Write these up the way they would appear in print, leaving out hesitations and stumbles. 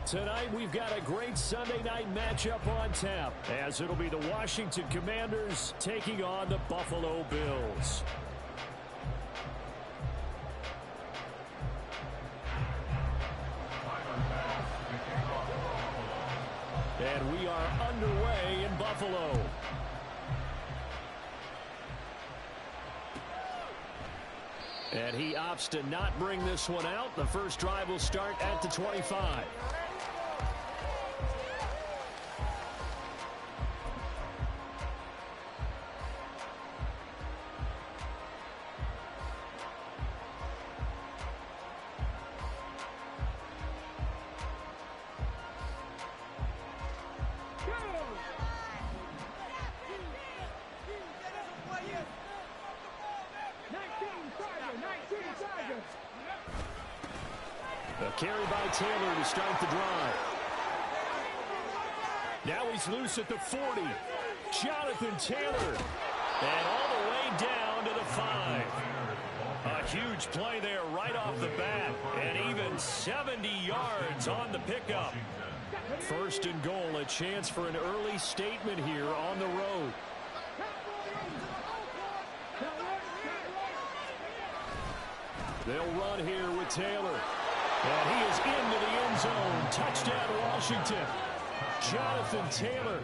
Tonight, we've got a great Sunday night matchup on tap, as it'll be the Washington Commanders taking on the Buffalo Bills. And we are underway in Buffalo. And he opts to not bring this one out. The first drive will start at the 25. A carry by Taylor to start the drive. Now he's loose at the 40. Jonathan Taylor. And all the way down to the 5. A huge play there right off the bat. And even 70 yards on the pickup. First and goal, a chance for an early statement here on the road. They'll run here with Taylor. And he is into the end zone. Touchdown, Washington. Jonathan Taylor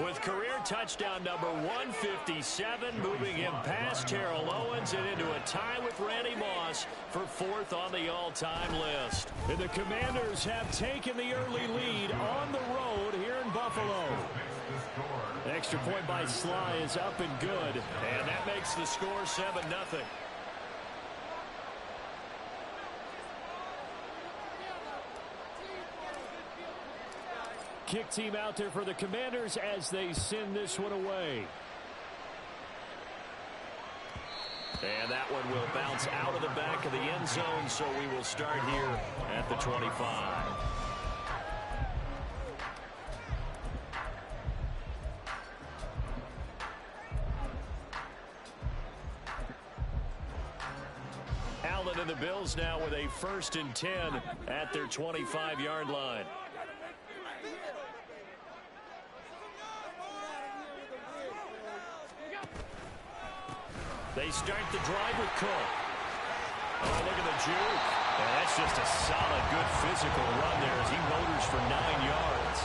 with career touchdown number 157, moving him past Terrell Owens and into a tie with Randy Moss for 4th on the all-time list. And the Commanders have taken the early lead on the road here in Buffalo. Extra point by Sly is up and good, and that makes the score 7-0. Kick team out there for the Commanders as they send this one away. And that one will bounce out of the back of the end zone, so we will start here at the 25. Allen and the Bills now with a 1st and 10 at their 25-yard line. They start the drive with Cook. Oh, look at the juke. And that's just a solid, good physical run there as he motors for 9 yards.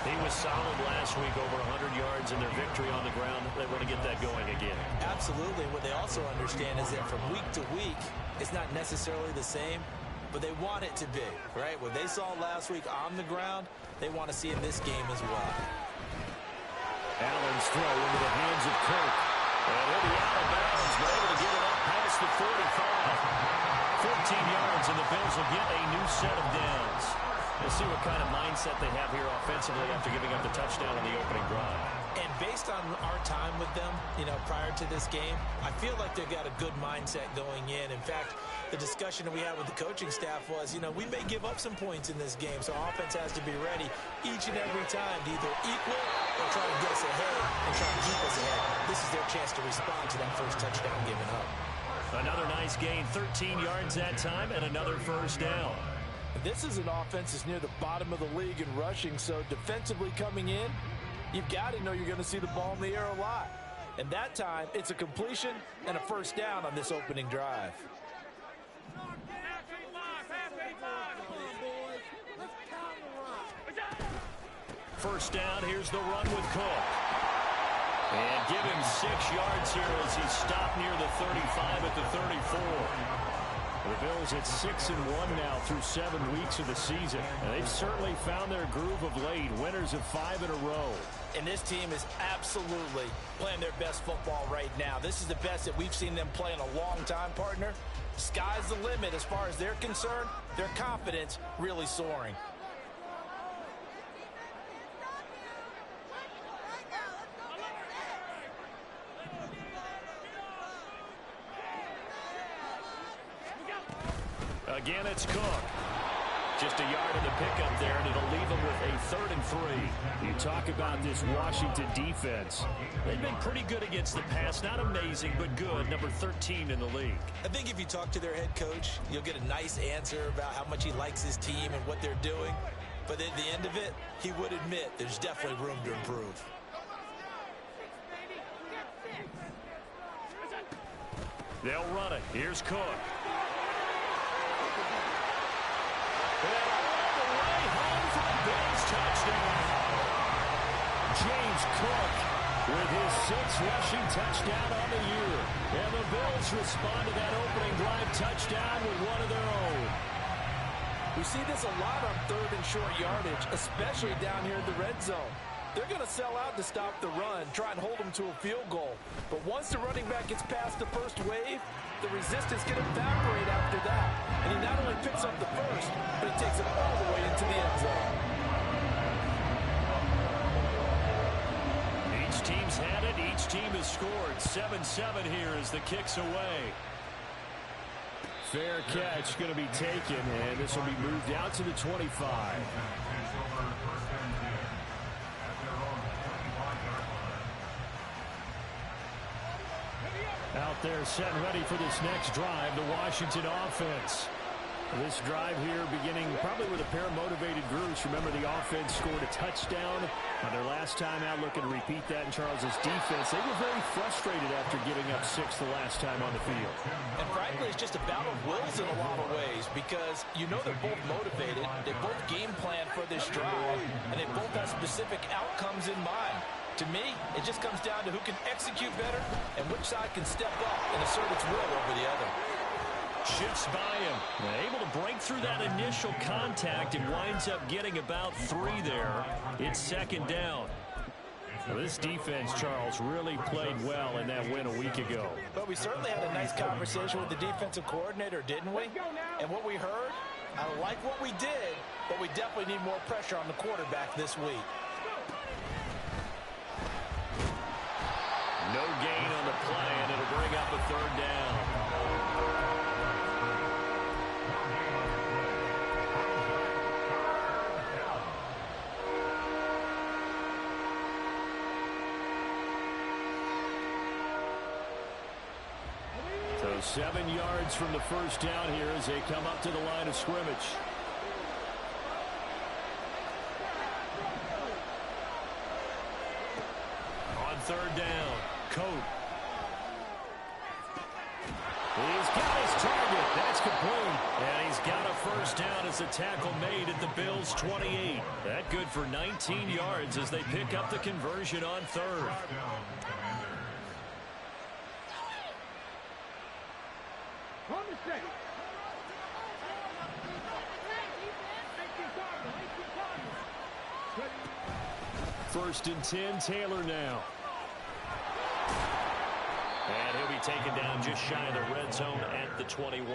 He was solid last week, over 100 yards in their victory on the ground. They want to get that going again. Absolutely. What they also understand is that from week to week, it's not necessarily the same, but they want it to be, right? What they saw last week on the ground, they want to see in this game as well. Allen's throw into the hands of Kirk. And he'll be out of bounds, but able to get it up past the 45. 14 yards, and the Bills will get a new set of downs. We'll see what kind of mindset they have here offensively after giving up the touchdown on the opening drive. And based on our time with them, prior to this game, I feel like they've got a good mindset going in. In fact, the discussion that we had with the coaching staff was, we may give up some points in this game, so offense has to be ready each and every time to either equal or try to get us ahead and try to keep us ahead. This is their chance to respond to that first touchdown given up. Another nice gain, 13 yards that time, and another first down. This is an offense that's near the bottom of the league in rushing, so defensively coming in, you've got to know you're going to see the ball in the air a lot. And that time, it's a completion and a first down on this opening drive. First down, here's the run with Cook. And give him 6 yards here as he's stopped near the 35 at the 34. The Bills at 6-1 now through 7 weeks of the season. And they've certainly found their groove of late, winners of 5 in a row. And this team is absolutely playing their best football right now. This is the best that we've seen them play in a long time, partner. Sky's the limit as far as they're concerned. Their confidence really soaring. Again, it's Cook. Just a yard in the pickup there, and it'll leave them with a 3rd and 3. You talk about this Washington defense. They've been pretty good against the pass. Not amazing, but good. Number 13 in the league. I think if you talk to their head coach, you'll get a nice answer about how much he likes his team and what they're doing. But at the end of it, he would admit there's definitely room to improve. They'll run it. Here's Cook. And all the way home for the Bills touchdown. James Cook with his 6th rushing touchdown on the year. And the Bills respond to that opening drive touchdown with one of their own. We see this a lot on 3rd and short yardage, especially down here in the red zone. They're going to sell out to stop the run, try and hold them to a field goal. But once the running back gets past the first wave, the resistance can evaporate after that. And he not only picks up the first, but he takes it all the way into the end zone. Each team's had it. Each team has scored. 7-7 here as the kick's away. Fair catch going to be taken, and this will be moved out to the 25. Out there set and ready for this next drive, the Washington offense. This drive here beginning probably with a pair of motivated groups. Remember, the offense scored a touchdown on their last time out, looking to repeat that in Charles's defense. They were very frustrated after giving up 6 the last time on the field. And frankly, it's just a battle of wills in a lot of ways because you know they're both motivated. They both game plan for this drive, and they both have specific outcomes in mind. To me, it just comes down to who can execute better and which side can step up and assert its will over the other. Shoots by him. Able to break through that initial contact and winds up getting about 3 there. It's 2nd down. Well, this defense, Charles, really played well in that win a week ago. But we certainly had a nice conversation with the defensive coordinator, didn't we? And what we heard, I like what we did, but we definitely need more pressure on the quarterback this week. No gain on the play, and it'll bring up a 3rd down. So 7 yards from the first down here as they come up to the line of scrimmage. On 3rd down, Coat. He's got his target. That's complete. And he's got a first down as the tackle made at the Bills' 28. That good for 19 yards as they pick up the conversion on 3rd. First and 10, Taylor now. And he'll be taken down just shy of the red zone at the 21.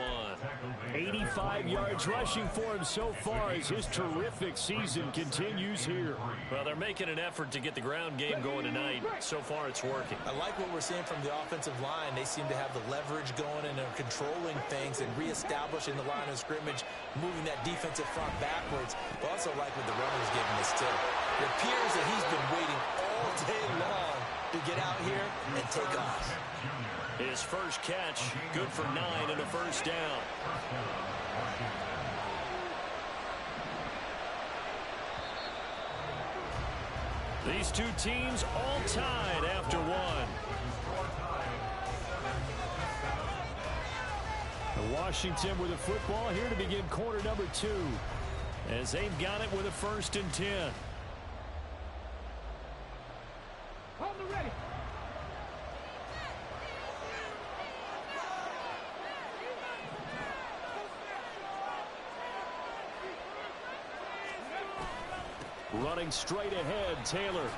85 yards rushing for him so far as his terrific season continues here. Well, they're making an effort to get the ground game going tonight. So far, it's working. I like what we're seeing from the offensive line. They seem to have the leverage going and are controlling things and reestablishing the line of scrimmage, moving that defensive front backwards. But also like what the runner's giving us, too. It appears that he's been waiting all day long to get out here and take off. His first catch, good for 9 and a first down. These two teams all tied after 1. Washington with the football here to begin quarter number 2 as they've got it with a 1st and 10. Running straight ahead, Taylor.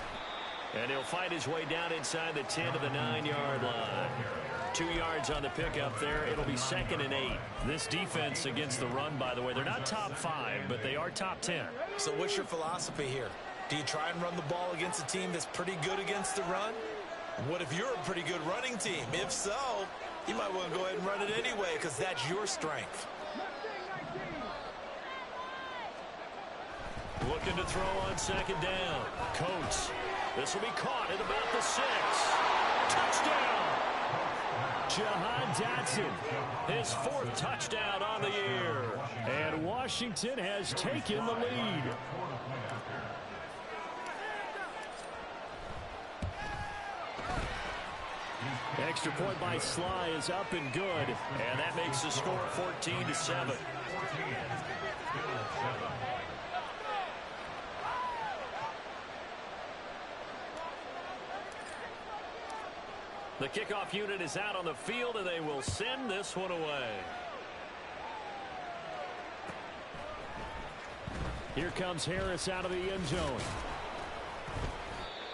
And he'll find his way down inside the 10 to the 9-yard line. 2 yards on the pickup there. It'll be 2nd and 8. This defense against the run, by the way, they're not top 5, but they are top 10. So what's your philosophy here? Do you try and run the ball against a team that's pretty good against the run? What if you're a pretty good running team? If so, you might want to go ahead and run it anyway because that's your strength. Looking to throw on 2nd down. Coates. This will be caught at about the 6. Touchdown! Jahan Dotson, his 4th touchdown on the year. And Washington has taken the lead. Extra point by Sly is up and good. And that makes the score 14-7. The kickoff unit is out on the field, and they will send this one away. Here comes Harris out of the end zone.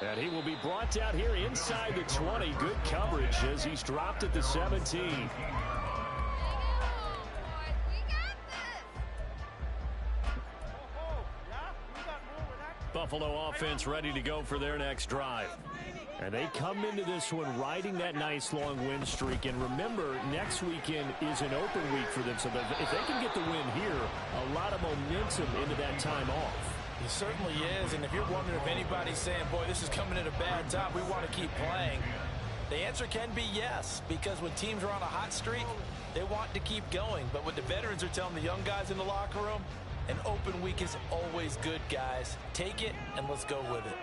And he will be brought down here inside the 20. Good coverage as he's dropped at the 17. Buffalo offense ready to go for their next drive. And they come into this one riding that nice long win streak. And remember, next weekend is an open week for them. So if they can get the win here, a lot of momentum into that time off. It certainly is. And if you're wondering if anybody's saying, boy, this is coming at a bad time, we want to keep playing, the answer can be yes. Because when teams are on a hot streak, they want to keep going. But what the veterans are telling the young guys in the locker room, an open week is always good, guys. Take it and let's go with it.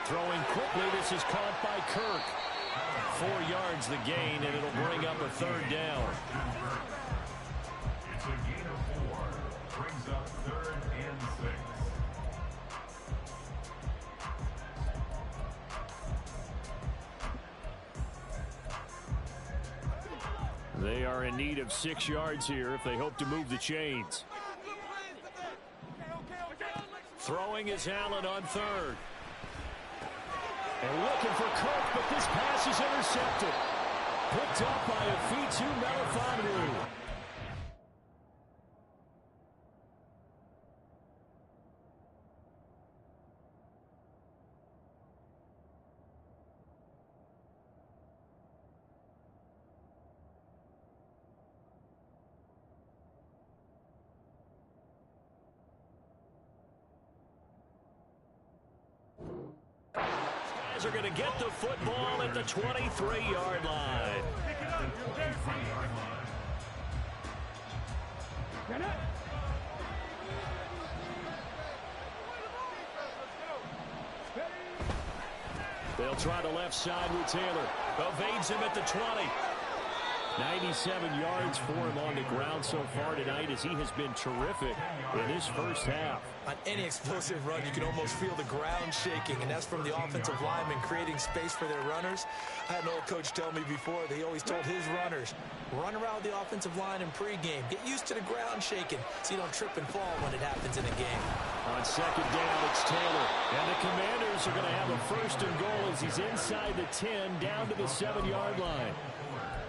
Throwing quickly, this is caught by Kirk. 4 yards the gain, and it'll bring up a 3rd down. It's a gain of 4. Brings up 3rd and 6. They are in need of 6 yards here if they hope to move the chains. Throwing is Allen on 3rd. And looking for Kirk, but this pass is intercepted. Picked up by Afitu Melifonwu. Are going to get the football at the 23-yard line. They'll try the left side with Taylor. Evades him at the 20. 97 yards for him on the ground so far tonight as he has been terrific in his first half. On any explosive run, you can almost feel the ground shaking, and that's from the offensive linemen creating space for their runners. I had an old coach tell me before, that he always told his runners, run around the offensive line in pregame. Get used to the ground shaking so you don't trip and fall when it happens in a game. On 2nd down, it's Taylor. And the Commanders are going to have a 1st and goal as he's inside the 10 down to the 7-yard line.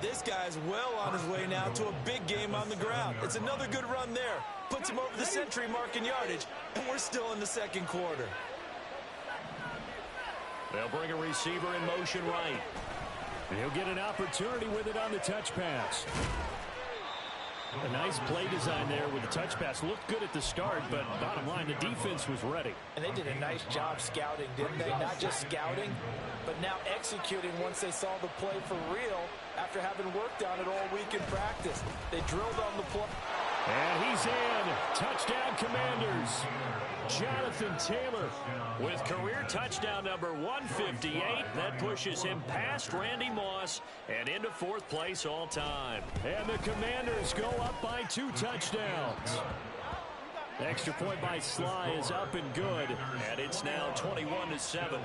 This guy's well on his way now to a big game on the ground. It's another good run there. Puts him over the century mark in yardage, and we're still in the 2nd quarter. They'll bring a receiver in motion right. And he'll get an opportunity with it on the touch pass. A nice play design there with the touch pass. Looked good at the start, but bottom line, the defense was ready. And they did a nice job scouting, didn't they? Not just scouting, but now executing once they saw the play for real after having worked on it all week in practice. They drilled on the play. And he's in. Touchdown, Commanders. Jonathan Taylor with career touchdown number 158. That pushes him past Randy Moss and into 4th place all time. And the Commanders go up by 2 touchdowns. The extra point by Sly is up and good. And it's now 21-7.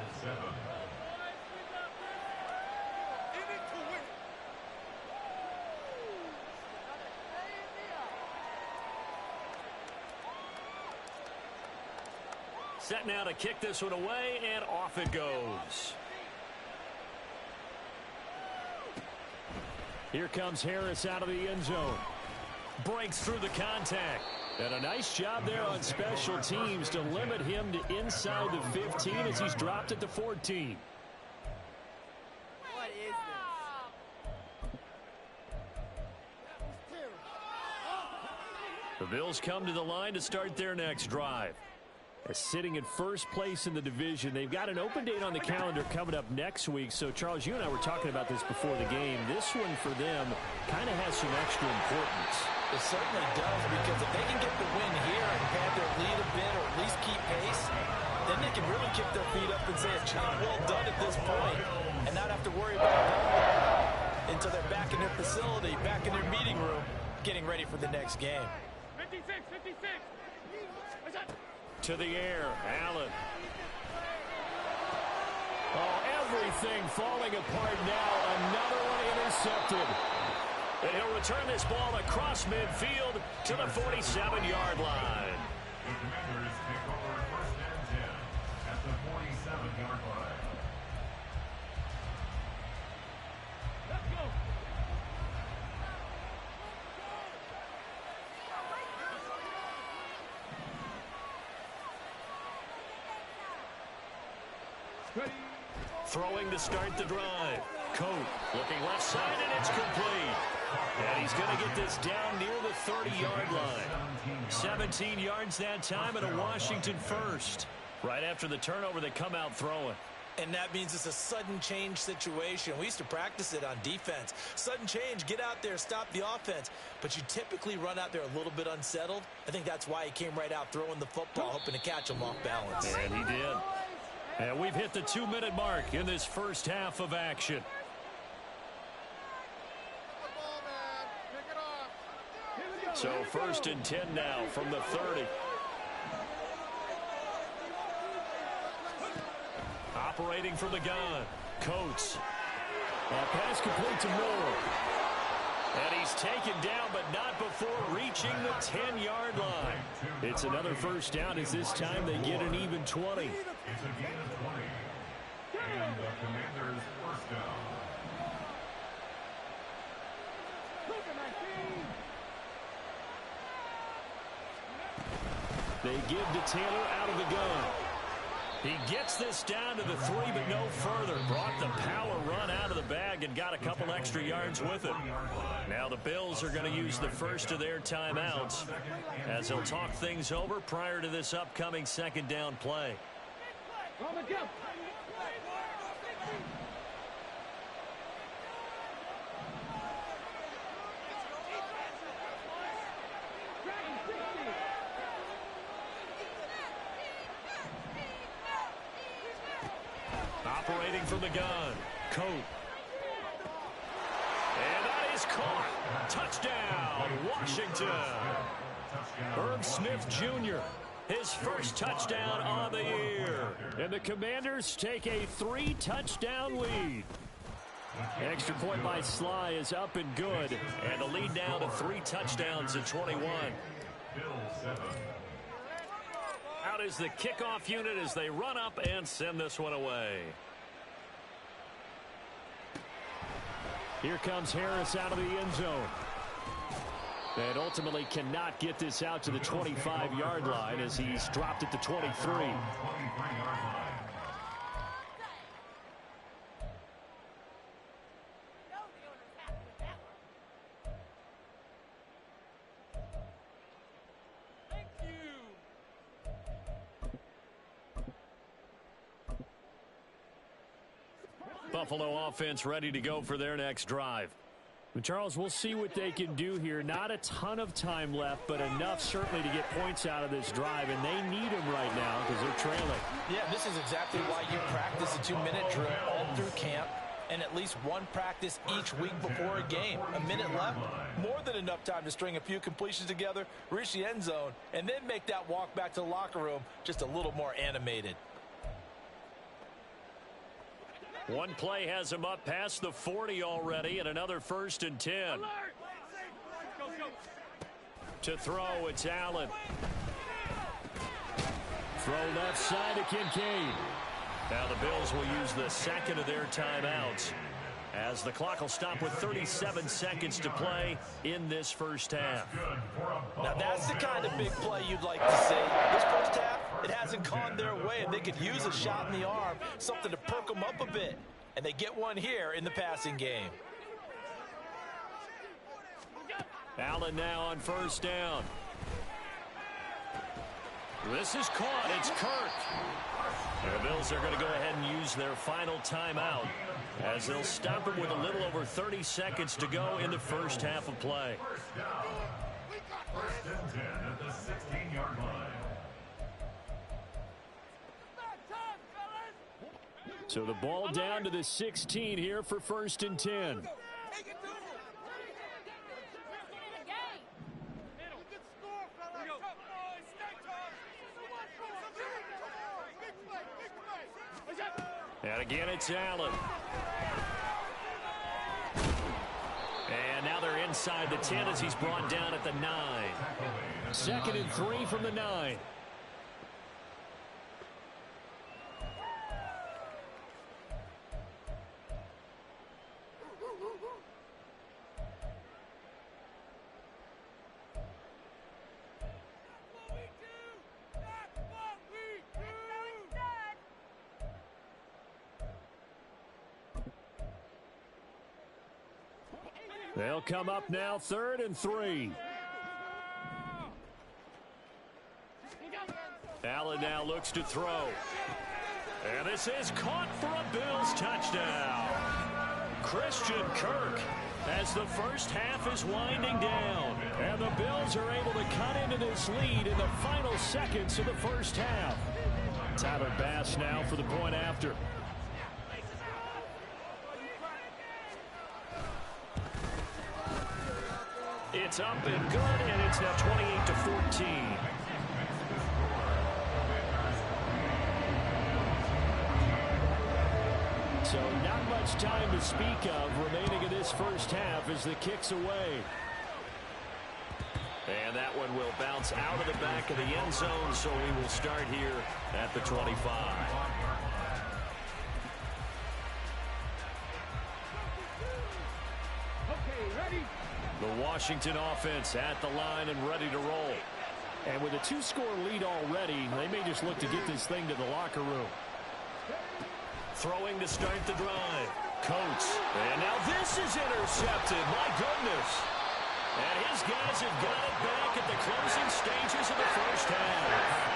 Set now to kick this one away, and off it goes. Here comes Harris out of the end zone. Breaks through the contact. And a nice job there on special teams to limit him to inside the 15 as he's dropped at the 14. What is this? The Bills come to the line to start their next drive. Sitting in first place in the division. They've got an open date on the calendar coming up next week. So, Charles, you and I were talking about this before the game. This one for them kind of has some extra importance. It certainly does, because if they can get the win here and pad their lead a bit or at least keep pace, then they can really kick their feet up and say a job well done at this point and not have to worry about it until they're back in their facility, back in their meeting room, getting ready for the next game. 56. To the air, Allen. Oh, everything falling apart now. Another one intercepted. And he'll return this ball across midfield to the 47-yard line. The Commanders take over 1st and 10 at the 47-yard line. Let's go. Ready. Throwing to start the drive. Coat looking left side, and it's complete. And he's going to get this down near the 30-yard line. 17 yards that time, and a Washington first. Right after the turnover, they come out throwing. And that means it's a sudden change situation. We used to practice it on defense. Sudden change, get out there, stop the offense. But you typically run out there a little bit unsettled. I think that's why he came right out throwing the football, hoping to catch him off balance. And he did. And we've hit the 2-minute mark in this first half of action. So 1st and 10 now from the 30. Operating from the gun. Coates. Pass complete to Moore. And he's taken down, but not before reaching the 10-yard line. It's another first down, as this time they get an even 20. It's a gain of 20. And the Commanders' first down. They give to Taylor out of the gun. He gets this down to the 3, but no further. Brought the power run out of the bag and got a couple extra yards with it. Now the Bills are going to use the first of their timeouts as they'll talk things over prior to this upcoming second down play. Operating from the gun. Coat. And that is caught. Touchdown, Washington. Herb Smith Jr., his first touchdown on the year. And the Commanders take a 3-touchdown lead. Extra point by Sly is up and good. And the lead now to 3 touchdowns at 21. Out is the kickoff unit as they run up and send this one away. Here comes Harris out of the end zone. And ultimately cannot get this out to the 25-yard line as he's dropped at the 23. Buffalo offense ready to go for their next drive. Charles, we'll see what they can do here. Not a ton of time left, but enough certainly to get points out of this drive, and they need them right now because they're trailing. Yeah, this is exactly why you practice a 2-minute drill all through camp and at least one practice each week before a game. A minute left, more than enough time to string a few completions together, reach the end zone, and then make that walk back to the locker room just a little more animated. One play has him up past the 40 already, and another 1st and 10. To throw, it's Allen. Throw left side to Kincaid. Now the Bills will use the second of their timeouts as the clock will stop with 37 seconds to play in this first half. Now that's the kind of big play you'd like to see. This first half, it hasn't gone their way, and they could use a shot in the arm, something to perk them up a bit. And they get one here in the passing game. Allen now on 1st down. This is caught. It's Kirk. And the Bills are going to go ahead and use their final timeout as they'll stop him with a little over 30 seconds to go in the first half of play. First and 10 at the 16-yard line. So the ball down to the 16 here for first and 10. And again, it's Allen. And now they're inside the 10 as he's brought down at the 9. Second and 3 from the 9. They'll come up now, 3rd and 3. Allen now looks to throw. And this is caught for a Bills touchdown. Christian Kirk as the first half is winding down. And the Bills are able to cut into this lead in the final seconds of the first half. Tyler Bass now for the point after. It's up and good, and it's now 28-14. So not much time to speak of remaining in this first half as the kick's away. And that one will bounce out of the back of the end zone, so we will start here at the 25. The Washington offense at the line and ready to roll. And with a 2-score lead already, they may just look to get this thing to the locker room. Throwing to start the drive. Coates. And now this is intercepted. My goodness. And his guys have got it back at the closing stages of the first half.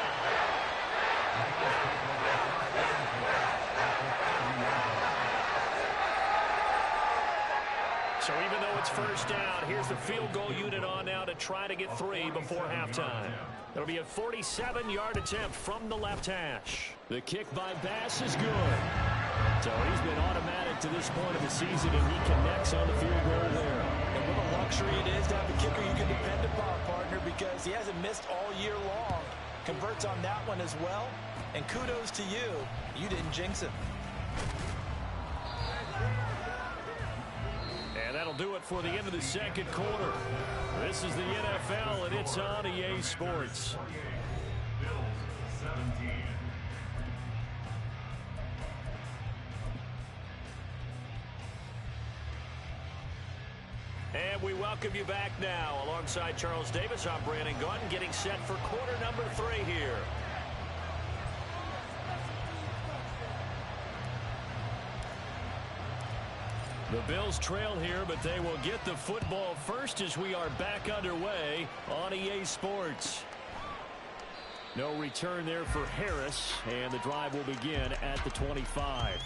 So even though it's first down, here's the field goal unit on now to try to get 3 before halftime. It'll be a 47-yard attempt from the left hash. The kick by Bass is good. So he's been automatic to this point of the season, and he connects on the field goal there. And what a luxury it is to have a kicker you can depend upon, partner, because he hasn't missed all year long. Converts on that one as well. And kudos to you. You didn't jinx it. And that'll do it for the end of the second quarter. This is the NFL, and it's on EA Sports. Bills 17. And we welcome you back now. Alongside Charles Davis, I'm Brandon Gaudin, getting set for quarter number 3 here. The Bills trail here, but they will get the football first as we are back underway on EA Sports. No return there for Harris, and the drive will begin at the 25.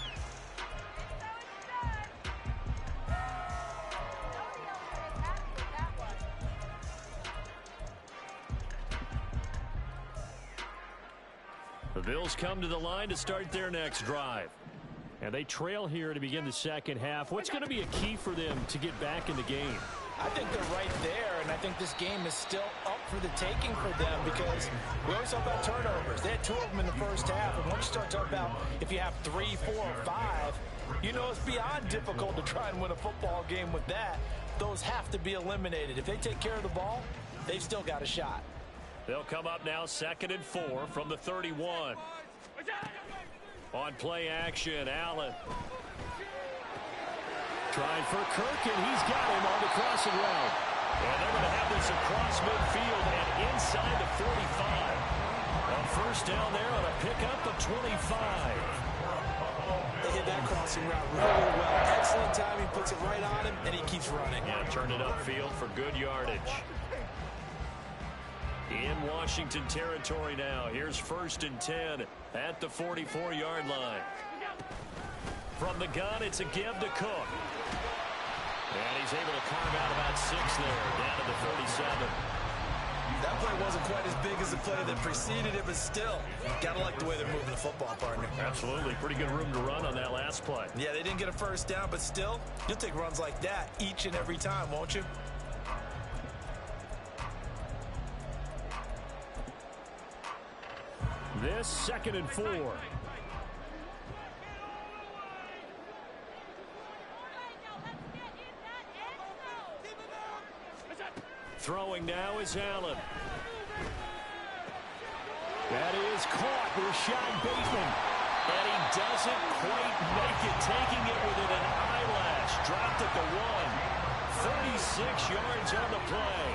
The Bills come to the line to start their next drive. And they trail here to begin the second half. What's going to be a key for them to get back in the game? I think they're right there, and I think this game is still up for the taking for them because we always talk about turnovers. They had 2 of them in the first half, and once you start talking about if you have 3, 4, or 5, you know it's beyond difficult to try and win a football game with that. Those have to be eliminated. If they take care of the ball, they've still got a shot. They'll come up now 2nd and 4 from the 31. On play action, Allen. Trying for Kirk, and he's got him on the crossing route. And they're going to have this across midfield and inside the 45. A first down there on a pickup of 25. They hit that crossing route really well. Excellent timing, puts it right on him, and he keeps running. Yeah, turned it upfield for good yardage. In Washington territory now. Here's 1st and 10 at the 44-yard line. From the gun, it's a give to Cook. And he's able to carve out about 6 there, down to the 37. That play wasn't quite as big as the play that preceded it, but still, gotta like the way they're moving the football, partner. Absolutely. Pretty good room to run on that last play. Yeah, they didn't get a first down, but still, you'll take runs like that each and every time, won't you? This 2nd and 4. Throwing now is Allen. That is caught. Rashad Bateman. And he doesn't quite make it, taking it within an eyelash. Dropped at the 1. 36 yards on the play.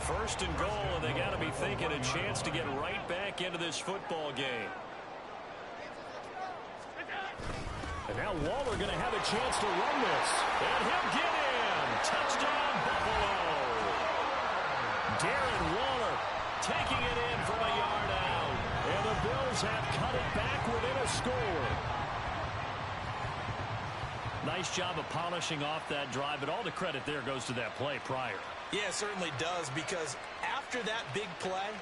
1st and goal, and they got to be thinking a chance to get right back into this football game. And now Waller going to have a chance to run this. And he'll get in. Touchdown, Buffalo. Darren Waller taking it in from a yard out. And the Bills have cut it back within a score. Nice job of polishing off that drive, but all the credit there goes to that play prior. Yeah, it certainly does, because after that big play,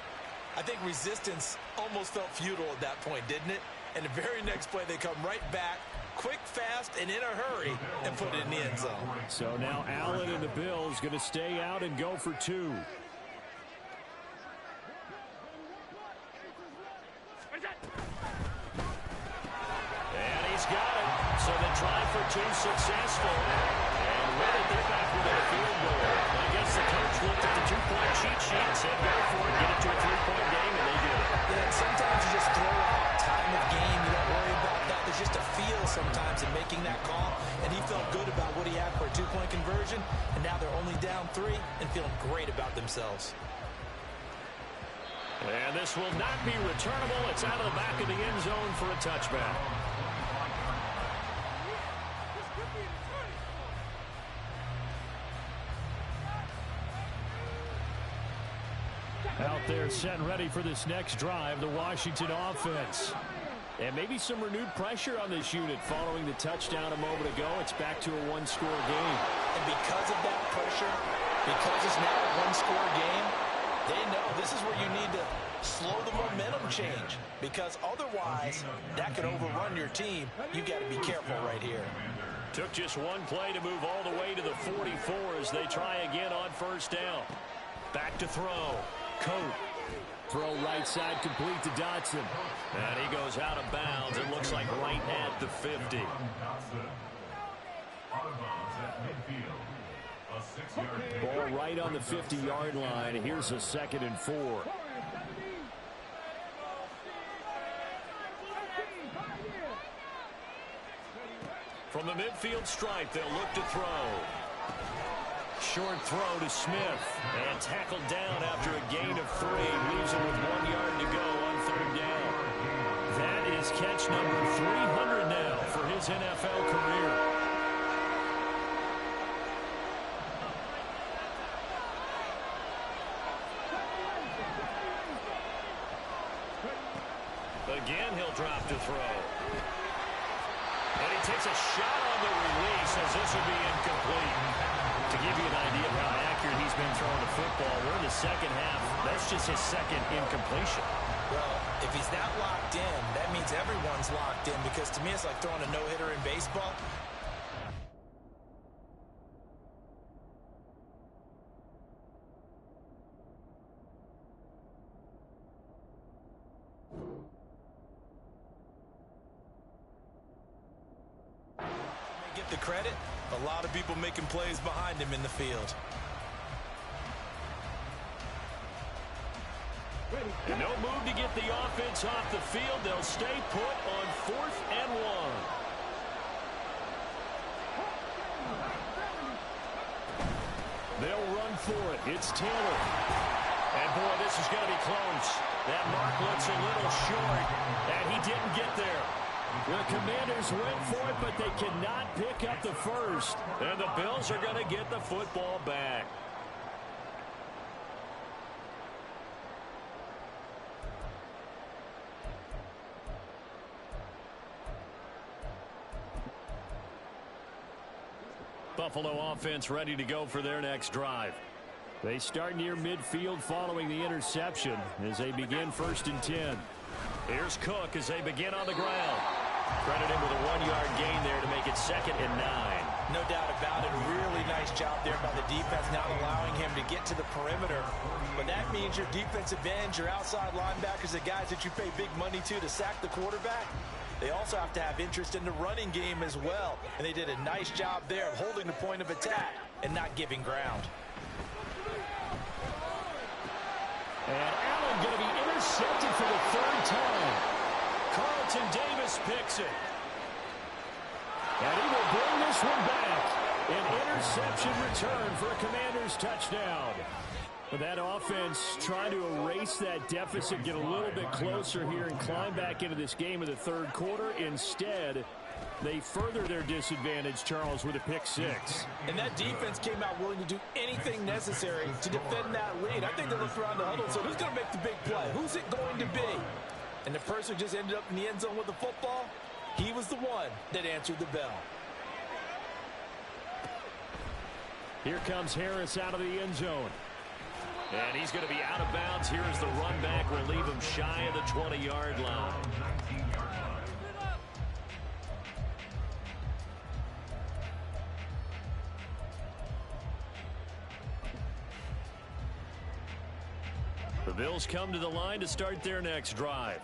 I think resistance almost felt futile at that point, didn't it? And the very next play, they come right back, quick, fast, and in a hurry, and put it in the end zone. So now Allen and the Bills going to stay out and go for 2. And he's got it. So the try for 2 successful. And with it, they're back within a field goal. I guess the coach looked at the 2-point cheat sheet and said, go for it, get it to a 3-point game, and they did it. Yeah, and sometimes you just throw out time of game. You don't worry about that. There's just a feel sometimes in making that call, and he felt good about what he had for a 2-point conversion, and now they're only down 3 and feeling great about themselves. And this will not be returnable. It's out of the back of the end zone for a touchback. Out there set and ready for this next drive, the Washington offense. And maybe some renewed pressure on this unit following the touchdown a moment ago. It's back to a 1-score game. And because of that pressure, because it's now a 1-score game, they know this is where you need to slow the momentum change, because otherwise that could overrun your team. You got to be careful right here. Took just one play to move all the way to the 44 as they try again on 1st down. Back to throw. Coat. Throw right side complete to Dotson. And he goes out of bounds. It looks like right at the 50. Ball right on the 50-yard line. Here's a 2nd and 4. From the midfield stripe, they'll look to throw. Short throw to Smith. And tackled down after a gain of 3. Leaves him with 1 yard to go on 3rd down. That is catch number 300 now for his NFL career. Again, he'll drop to throw. And he takes a shot on the release as this will be incomplete. To give you an idea of how accurate he's been throwing the football, we're in the 2nd half. That's just his 2nd incompletion. Well, if he's not locked in, that means everyone's locked in, because to me it's like throwing a no-hitter in baseball. Get the credit. A lot of people making plays behind him in the field. And no move to get the offense off the field. They'll stay put on 4th and 1. They'll run for it. It's Taylor. And boy, this is going to be close. That mark looks a little short, and he didn't get there. The Commanders went for it, but they cannot pick up the first. And the Bills are going to get the football back. Buffalo offense ready to go for their next drive. They start near midfield following the interception as they begin 1st and 10. Here's Cook as they begin on the ground. Credit him with a 1-yard gain there to make it 2nd and 9. No doubt about it. Really nice job there by the defense, not allowing him to get to the perimeter. But that means your defensive ends, your outside linebackers, the guys that you pay big money to sack the quarterback, they also have to have interest in the running game as well. And they did a nice job there of holding the point of attack and not giving ground. And Allen going to be intercepted for the 3rd time. Carlton Davis picks it. And he will bring this one back. An interception return for a Commanders touchdown. But that offense trying to erase that deficit, get a little bit closer here and climb back into this game in the 3rd quarter. Instead, they further their disadvantage, Charles, with a pick 6. And that defense came out willing to do anything necessary to defend that lead. I think they looked around the huddle and said, who's going to make the big play? Who's it going to be? And the person who just ended up in the end zone with the football, he was the one that answered the bell. Here comes Harris out of the end zone. And he's going to be out of bounds. Here's the run back. We'll leave him shy of the 20-yard line. The Bills come to the line to start their next drive.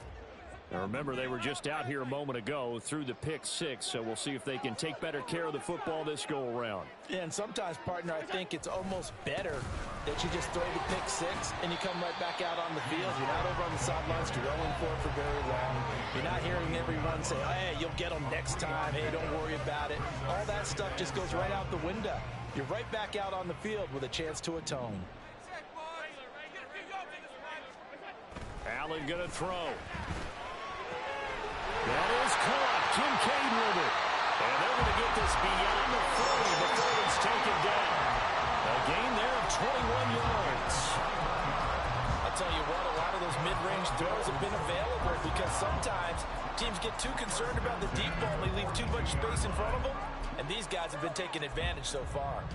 Now remember, they were just out here a moment ago through the pick 6, so we'll see if they can take better care of the football this go-around. Yeah, and sometimes, partner, I think it's almost better that you just throw the pick 6 and you come right back out on the field. You're not over on the sidelines drilling for very long. You're not hearing everyone say, oh, hey, you'll get them next time. Hey, don't worry about it. All that stuff just goes right out the window. You're right back out on the field with a chance to atone. Allen going to throw. That is caught. Kincaid with it. And they're going to get this beyond the 40 before it's taken down. A gain there of 21 yards. I'll tell you what, a lot of those mid-range throws have been available because sometimes teams get too concerned about the deep ball and they leave too much space in front of them. And these guys have been taking advantage so far.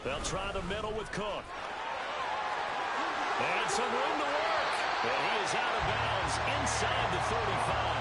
They'll try the middle with Cook. And some room to work. And he is out of bounds inside the 35.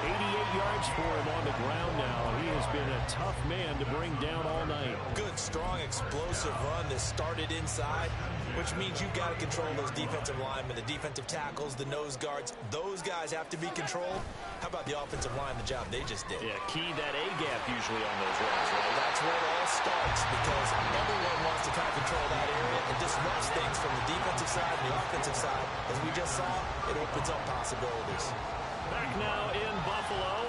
88 yards for him on the ground now. He has been a tough man to bring down all night. Good, strong, explosive run that started inside, which means you've got to control those defensive linemen, the defensive tackles, the nose guards. Those guys have to be controlled. How about the offensive line, the job they just did? Yeah, key that A-gap usually on those runs, right? That's where it all starts because everyone wants to kind of control that area. It disrupts things from the defensive side and the offensive side. As we just saw, it opens up possibilities. Back now in Buffalo.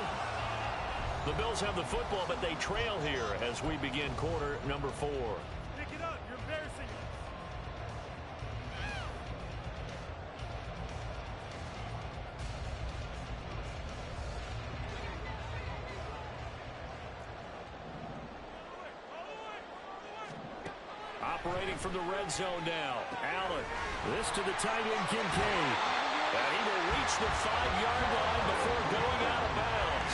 The Bills have the football, but they trail here as we begin quarter number 4. Pick it up. You're embarrassing. Operating from the red zone now. Allen. This to the tight end, Kincaid. And he will reach the 5-yard line before going out of bounds.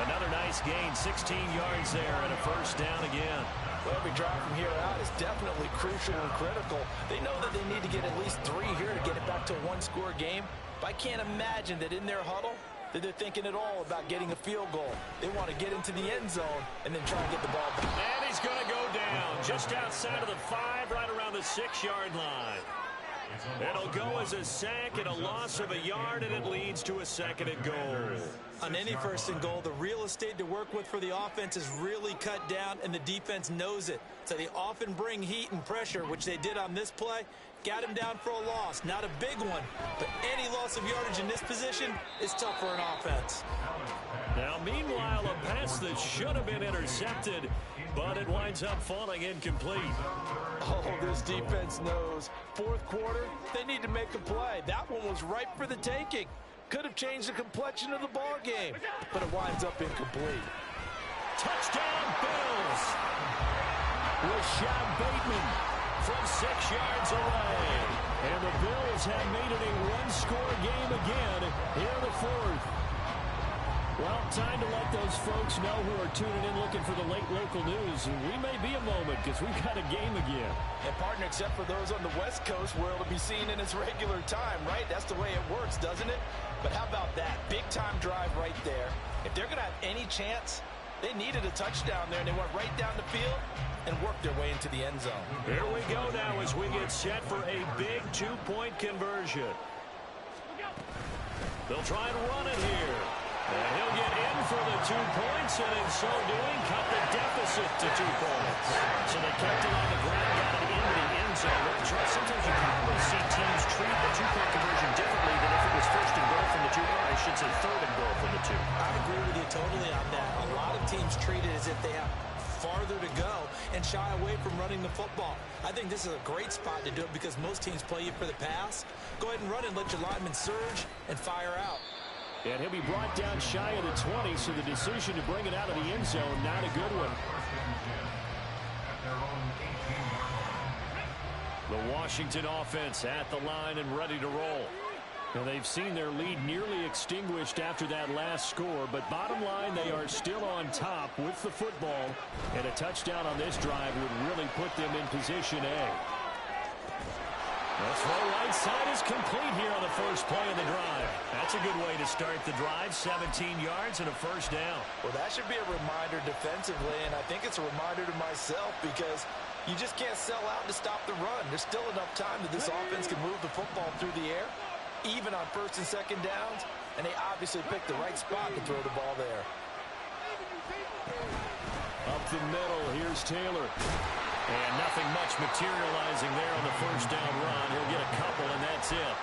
Another nice gain, 16 yards there, and a first down again. Well, every drive from here out is definitely crucial and critical. They know that they need to get at least 3 here to get it back to a one-score game. But I can't imagine that in their huddle that they're thinking at all about getting a field goal. They want to get into the end zone and then try and get the ball back. And he's going to go down just outside of the 5, right around the 6-yard line. It'll go as a sack and a loss of a yard, and it leads to a 2nd and goal. On any 1st and goal, the real estate to work with for the offense is really cut down, and the defense knows it. So they often bring heat and pressure, which they did on this play. Got him down for a loss. Not a big one, but any loss of yardage in this position is tough for an offense. Now, meanwhile, a pass that should have been intercepted, but it winds up falling incomplete. Oh, this defense knows. 4th quarter, they need to make a play. That one was ripe for the taking. Could have changed the complexion of the ball game, but it winds up incomplete. Touchdown, Bills! Rashad Bateman from 6 yards away. And the Bills have made it a one-score game again here in the fourth. Well, time to let those folks know who are tuning in looking for the late local news. We may be a moment because we've got a game again. And, partner, except for those on the West Coast where it'll be seen in its regular time, right? That's the way it works, doesn't it? But how about that? Big-time drive right there. If they're going to have any chance, they needed a touchdown there, and they went right down the field and worked their way into the end zone. Here we go now as we get set for a big two-point conversion. They'll try and run it here. And he'll get in for the 2 points, and in so doing, cut the deficit to 2 points. So they kept it on the ground, got it into the end zone. But sometimes you probably see teams treat the two-point conversion differently than if it was first and goal from the 2, or I should say third and goal from the 2. I agree with you totally on that. A lot of teams treat it as if they have farther to go and shy away from running the football. I think this is a great spot to do it because most teams play you for the pass. Go ahead and run and let your linemen surge and fire out. And he'll be brought down shy of the 20, so the decision to bring it out of the end zone, not a good one. The Washington offense at the line and ready to roll. Now, they've seen their lead nearly extinguished after that last score, but bottom line, they are still on top with the football, and a touchdown on this drive would really put them in position A. The throw right side is complete here on the first play of the drive. That's a good way to start the drive, 17 yards and a first down. Well, that should be a reminder defensively, and I think it's a reminder to myself because you just can't sell out to stop the run. There's still enough time that this offense can move the football through the air, even on first and second downs, and they obviously picked the right spot to throw the ball there. Up the middle, here's Taylor. And nothing much materializing there on the first down run. He'll get a couple, and that's it.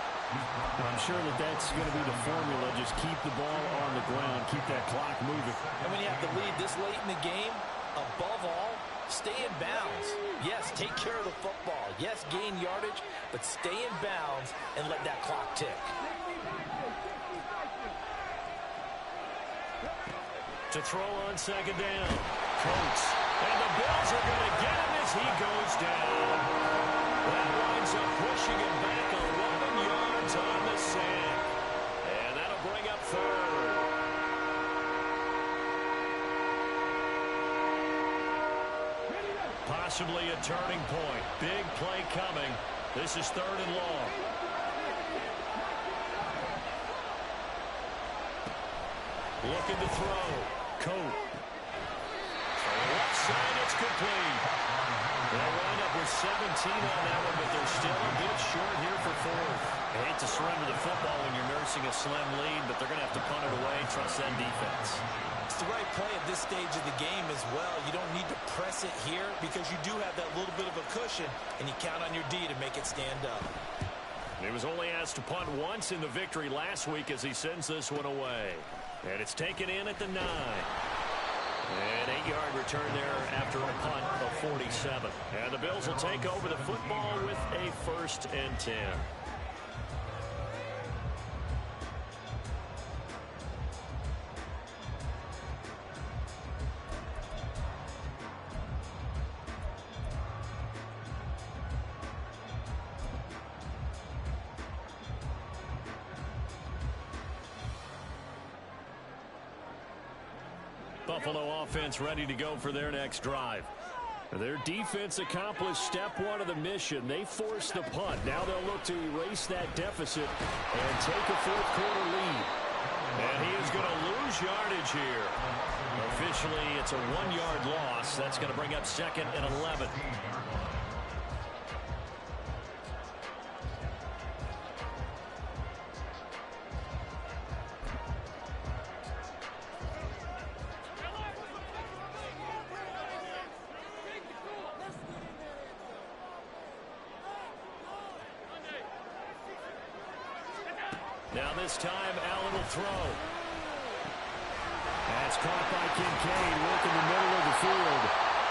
I'm sure that that's going to be the formula. Just keep the ball on the ground. Keep that clock moving. And when you have the lead this late in the game, above all, stay in bounds. Yes, take care of the football. Yes, gain yardage, but stay in bounds and let that clock tick. To throw on second down. Coates. And the Bills are going to get him as he goes down. That winds up pushing him back 11 yards on the sack. And that'll bring up third. Possibly a turning point. Big play coming. This is third and long. Looking to throw. Coat. Left side, it's complete. They'll wind up with 17 on that one, but they're still a bit short here for fourth. I hate to surrender the football when you're nursing a slim lead, but they're going to have to punt it away and trust that defense. It's the right play at this stage of the game as well. You don't need to press it here because you do have that little bit of a cushion, and you count on your D to make it stand up. He was only asked to punt once in the victory last week as he sends this one away. And it's taken in at the 9. An 8-yard return there after a punt of 47. And the Bills will take over the football with a 1st and 10. Buffalo offense ready to go for their next drive. Their defense accomplished step 1 of the mission. They forced the punt. Now they'll look to erase that deficit and take a fourth-quarter lead. And he is going to lose yardage here. Officially, it's a 1-yard loss. That's going to bring up 2nd and 11. Now this time, Allen will throw. That's caught by Kincaid, working the middle of the field.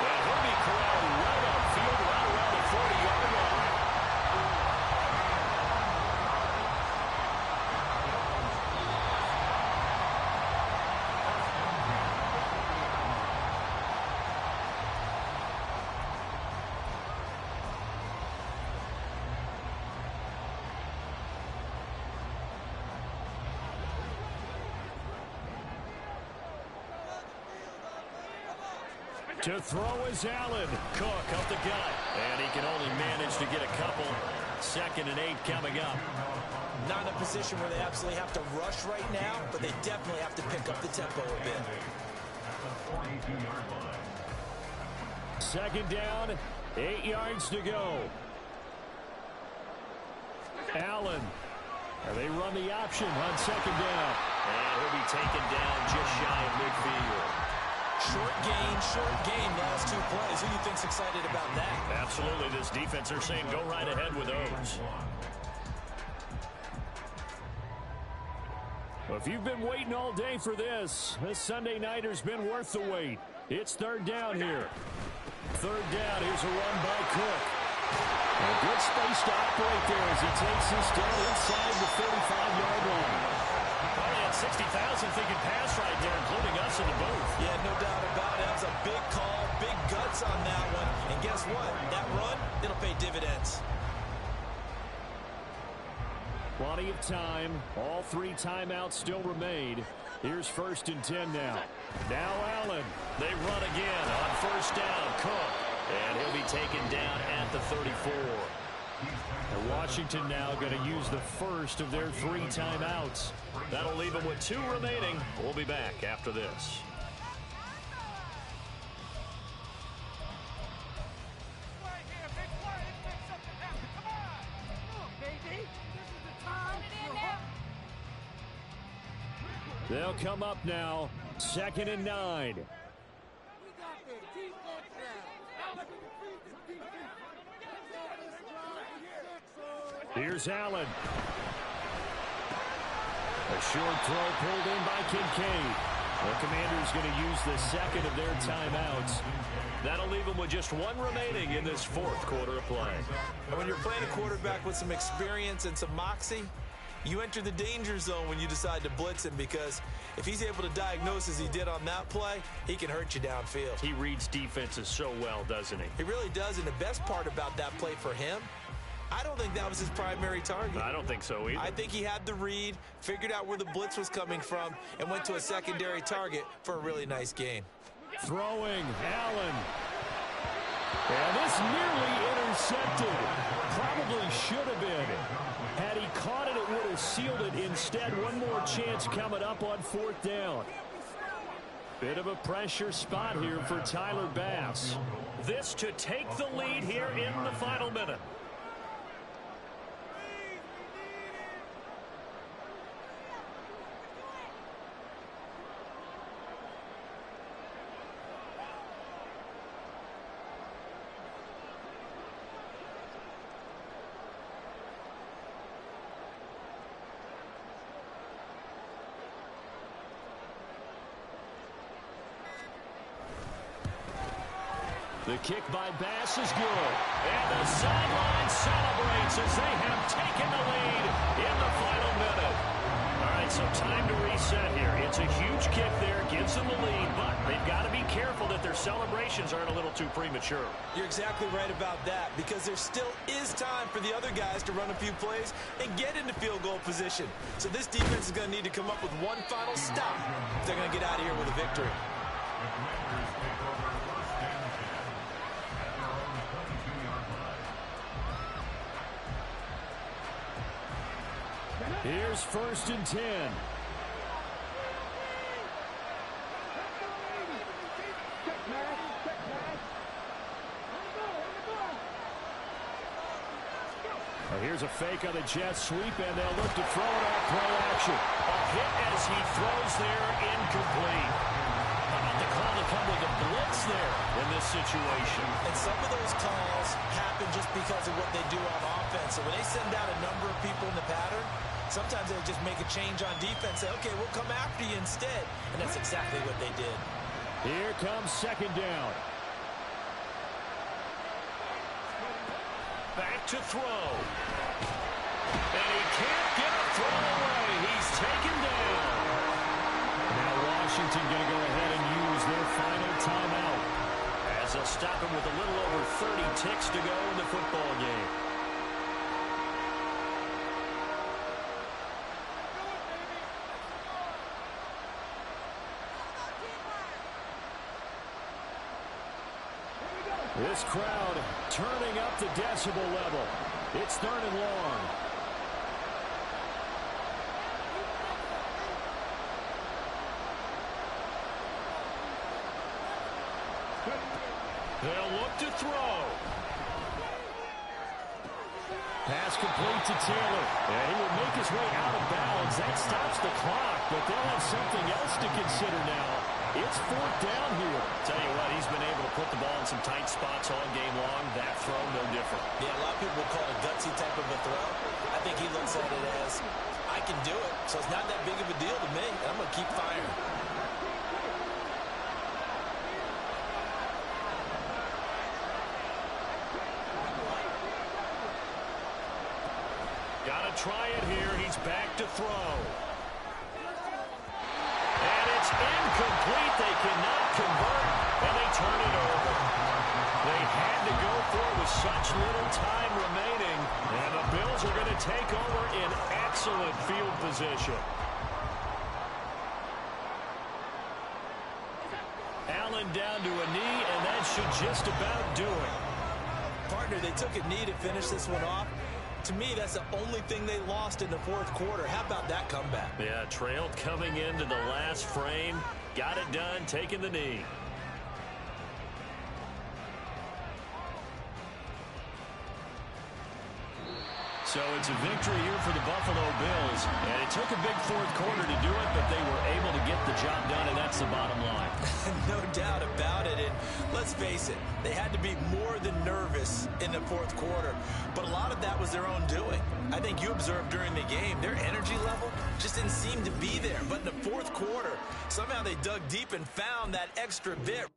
And he'll be corralled right upfield, right around the 40-yard line. To throw is Allen. Cook up the gut. And he can only manage to get a couple. 2nd and 8 coming up. Not in a position where they absolutely have to rush right now, but they definitely have to pick up the tempo a bit. 2nd down, 8 yards to go. Allen. And they run the option on 2nd down. And he'll be taken down just shy of midfield. Short gain last 2 plays. Who do you think's excited about that? Absolutely. This defense, they're saying go right ahead with those. Well, if you've been waiting all day for this Sunday nighter's been worth the wait. It's 3rd down here. 3rd down. Here's a run by Cook. A good space to operate there as he takes this down inside the 35-yard line. Probably had 60,000 thinking pass right there, including us in the booth. Yeah, no doubt about it. That was a big call, big guts on that one. And guess what? That run, it'll pay dividends. Plenty of time. All 3 timeouts still remain. Here's 1st and 10 now. Now Allen. They run again on 1st down. Cook. And he'll be taken down at the 34. And Washington now going to use the first of their 3 timeouts. That'll leave them with 2 remaining. We'll be back after this. They'll come up now. 2nd and 9. Here's Allen. A short throw pulled in by Kincaid. The Commanders going to use the 2nd of their timeouts. That'll leave them with just 1 remaining in this 4th quarter of play. And when you're playing a quarterback with some experience and some moxie, you enter the danger zone when you decide to blitz him, because if he's able to diagnose as he did on that play, he can hurt you downfield. He reads defenses so well, doesn't he? He really does, and the best part about that play for him, I don't think that was his primary target. I don't think so either. I think he had the read, figured out where the blitz was coming from, and went to a secondary target for a really nice gain. Throwing, Allen. And this nearly intercepted. Probably should have been. Had he caught it, it would have sealed it. Instead, one more chance coming up on 4th down. Bit of a pressure spot here for Tyler Bass. This to take the lead here in the final minute. The kick by Bass is good. And the sideline celebrates as they have taken the lead in the final minute. All right, so time to reset here. It's a huge kick there, gives them the lead, but they've got to be careful that their celebrations aren't a little too premature. You're exactly right about that, because there still is time for the other guys to run a few plays and get into field goal position. So this defense is going to need to come up with one final stop if they're going to get out of here with a victory. Here's 1st and 10. Here's a fake on the jet sweep, and they'll look to throw it off play action. A hit as he throws there, incomplete. How about the call to come with a blitz there in this situation? And some of those calls happen just because of what they do on offense. So when they send out a number of people in the pattern, sometimes they just make a change on defense, say, okay, we'll come after you instead. And that's exactly what they did. Here comes 2nd down. Back to throw. And he can't get a throw away. He's taken down. Now Washington going to go ahead and use their final timeout, as they'll stop him with a little over 30 ticks to go in the football game. This crowd turning up the decibel level. It's 3rd and long. They'll look to throw. Pass complete to Taylor. And he will make his way out of bounds. That stops the clock, but they'll have something else to consider now. It's 4th down here. Tell you what, he's been able to put the ball in some tight spots all game long. That throw, no different. Yeah, a lot of people will call it a gutsy type of a throw. I think he looks at it as, I can do it, so it's not that big of a deal to me. I'm going to keep firing. Got to try it here. He's back to throw. And it's incomplete. They cannot convert, and they turn it over. They had to go for it with such little time remaining, and the Bills are going to take over in excellent field position. Allen down to a knee, and that should just about do it. Partner, they took a knee to finish this one off. To me, that's the only thing they lost in the 4th quarter. How about that comeback? Yeah, trailed coming into the last frame. Got it done, taking the knee. So it's a victory here for the Buffalo Bills. And it took a big 4th quarter to do it, but they were able to get the job done, and that's the bottom line. No doubt about it. And let's face it, they had to be more than nervous in the 4th quarter. But a lot of that was their own doing. I think you observed during the game, their energy level just didn't seem to be there. But in the 4th quarter, somehow they dug deep and found that extra bit.